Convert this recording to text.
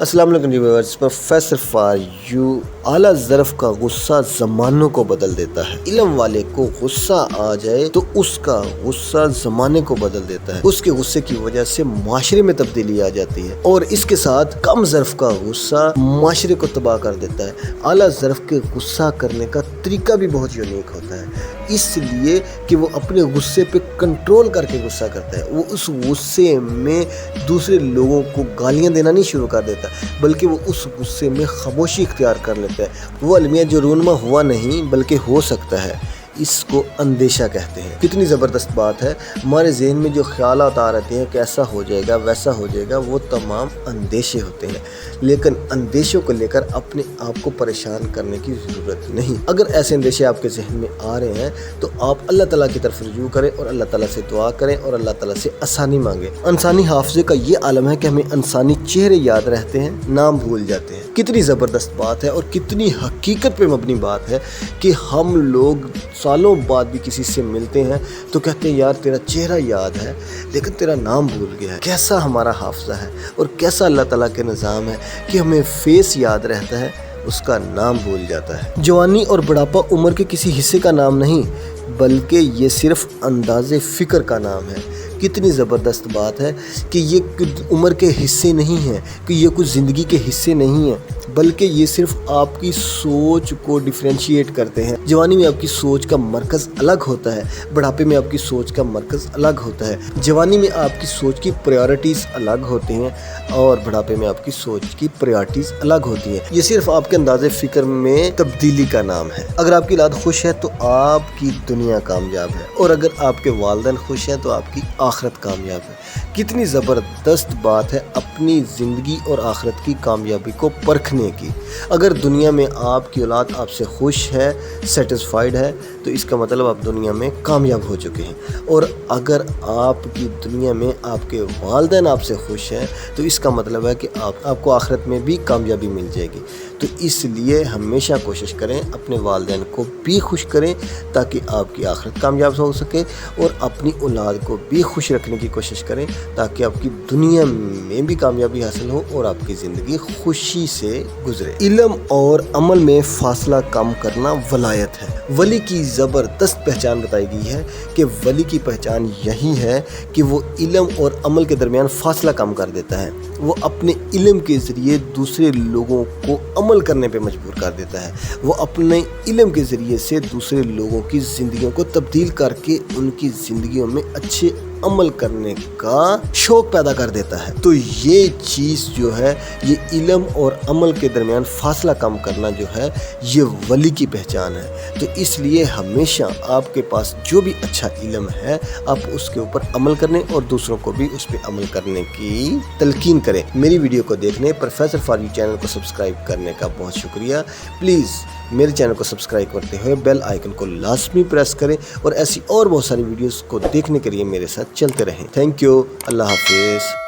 السلام علیکم viewers, professor for you. اعلیٰ ظرف کا غصہ زمانوں کو بدل دیتا ہے۔ علم والے کو غصہ آ جائے تو اس کا غصہ زمانے کو بدل دیتا ہے۔ اس کے غصے کی وجہ سے معاشرے میں تبدیلی آ جاتی ہے، اور اس کے ساتھ کم ظرف کا غصہ معاشرے کو تباہ کر دیتا ہے۔ اعلیٰ ظرف کے غصہ کرنے کا طریقہ بھی بہت یونیک ہوتا ہے، اس لیے کہ وہ اپنے غصے پہ کنٹرول کر کے غصہ کرتا ہے۔ وہ اس غصے میں دوسرے لوگوں کو گالیاں دینا نہیں شروع کر دیتا، بلکہ وہ اس غصے میں خاموشی اختیار کر لیتا ہے۔ وہ المیہ جو رونما ہوا نہیں بلکہ ہو سکتا ہے، اس کو اندیشہ کہتے ہیں۔ کتنی زبردست بات ہے، ہمارے ذہن میں جو خیالات آ رہتے ہیں کہ ایسا ہو جائے گا ویسا ہو جائے گا، وہ تمام اندیشے ہوتے ہیں، لیکن اندیشوں کو لے کر اپنے آپ کو پریشان کرنے کی ضرورت نہیں۔ اگر ایسے اندیشے آپ کے ذہن میں آ رہے ہیں تو آپ اللہ تعالیٰ کی طرف رجوع کریں اور اللہ تعالیٰ سے دعا کریں اور اللہ تعالیٰ سے آسانی مانگیں۔ انسانی حافظے کا یہ عالم ہے کہ ہمیں انسانی چہرے یاد رہتے ہیں، نام بھول جاتے ہیں۔ کتنی زبردست بات ہے اور کتنی حقیقت پہ مبنی بات ہے کہ ہم لوگ سالوں بعد بھی کسی سے ملتے ہیں تو کہتے ہیں یار تیرا چہرہ یاد ہے لیکن تیرا نام بھول گیا ہے۔ کیسا ہمارا حافظہ ہے اور کیسا اللہ تعالیٰ کے نظام ہے کہ ہمیں فیس یاد رہتا ہے، اس کا نام بھول جاتا ہے۔ جوانی اور بڑھاپا عمر کے کسی حصے کا نام نہیں، بلکہ یہ صرف انداز فکر کا نام ہے۔ کتنی زبردست بات ہے کہ یہ عمر کے حصے نہیں ہیں، کہ یہ کچھ زندگی کے حصے نہیں ہیں، بلکہ یہ صرف آپ کی سوچ کو ڈیفرینشیٹ کرتے ہیں۔ جوانی میں آپ کی سوچ کا مرکز الگ ہوتا ہے، بڑھاپے میں آپ کی سوچ کا مرکز الگ ہوتا ہے۔ جوانی میں آپ کی سوچ کی پریورٹیز الگ ہوتی ہیں اور بڑھاپے میں آپ کی سوچ کی پریورٹیز الگ ہوتی ہیں۔ یہ صرف آپ کے انداز فکر میں تبدیلی کا نام ہے۔ اگر آپ کی اولاد خوش ہے تو آپ کی دنیا کامیاب ہے، اور اگر آپ کے والدین خوش ہیں تو آپ کی آخرت کامیاب ہے۔ کتنی زبردست بات ہے اپنی زندگی اور آخرت کی کامیابی کو پرکھنے کی۔ اگر دنیا میں آپ کی اولاد آپ سے خوش ہے، سیٹسفائیڈ ہے، تو اس کا مطلب آپ دنیا میں کامیاب ہو چکے ہیں، اور اگر آپ کی دنیا میں آپ کے والدین آپ سے خوش ہیں تو اس کا مطلب ہے کہ آپ کو آخرت میں بھی کامیابی مل جائے گی۔ تو اس لیے ہمیشہ کوشش کریں اپنے والدین کو بھی خوش کریں تاکہ آپ کی آخرت کامیاب ہو سکے، اور اپنی اولاد کو بھی خوش رکھنے کی کوشش کریں تاکہ آپ کی دنیا میں بھی کامیابی حاصل ہو اور آپ کی زندگی خوشی سے گزرے۔ علم اور عمل میں فاصلہ کم کرنا ولایت ہے۔ ولی کی زبردست پہچان بتائی گئی ہے کہ ولی کی پہچان یہی ہے کہ وہ علم اور عمل کے درمیان فاصلہ کم کر دیتا ہے۔ وہ اپنے علم کے ذریعے دوسرے لوگوں کو عمل کرنے پہ مجبور کر دیتا ہے۔ وہ اپنے علم کے ذریعے سے دوسرے لوگوں کی زندگیوں کو تبدیل کر کے ان کی زندگیوں میں اچھے عمل کرنے کا شوق پیدا کر دیتا ہے۔ تو یہ چیز جو ہے، یہ علم اور عمل کے درمیان فاصلہ کم کرنا جو ہے، یہ ولی کی پہچان ہے۔ تو اس لیے ہمیشہ آپ کے پاس جو بھی اچھا علم ہے آپ اس کے اوپر عمل کریں اور دوسروں کو بھی اس پہ عمل کرنے کی تلقین کریں۔ میری ویڈیو کو دیکھنے، پروفیسر فار یو چینل کو سبسکرائب کرنے کا بہت شکریہ۔ پلیز میرے چینل کو سبسکرائب کرتے ہوئے بیل آئیکن کو لازمی پریس کریں، اور ایسی اور بہت ساری ویڈیوز کو دیکھنے کے لیے میرے ساتھ چلتے رہیں۔ تھینک یو، اللہ حافظ۔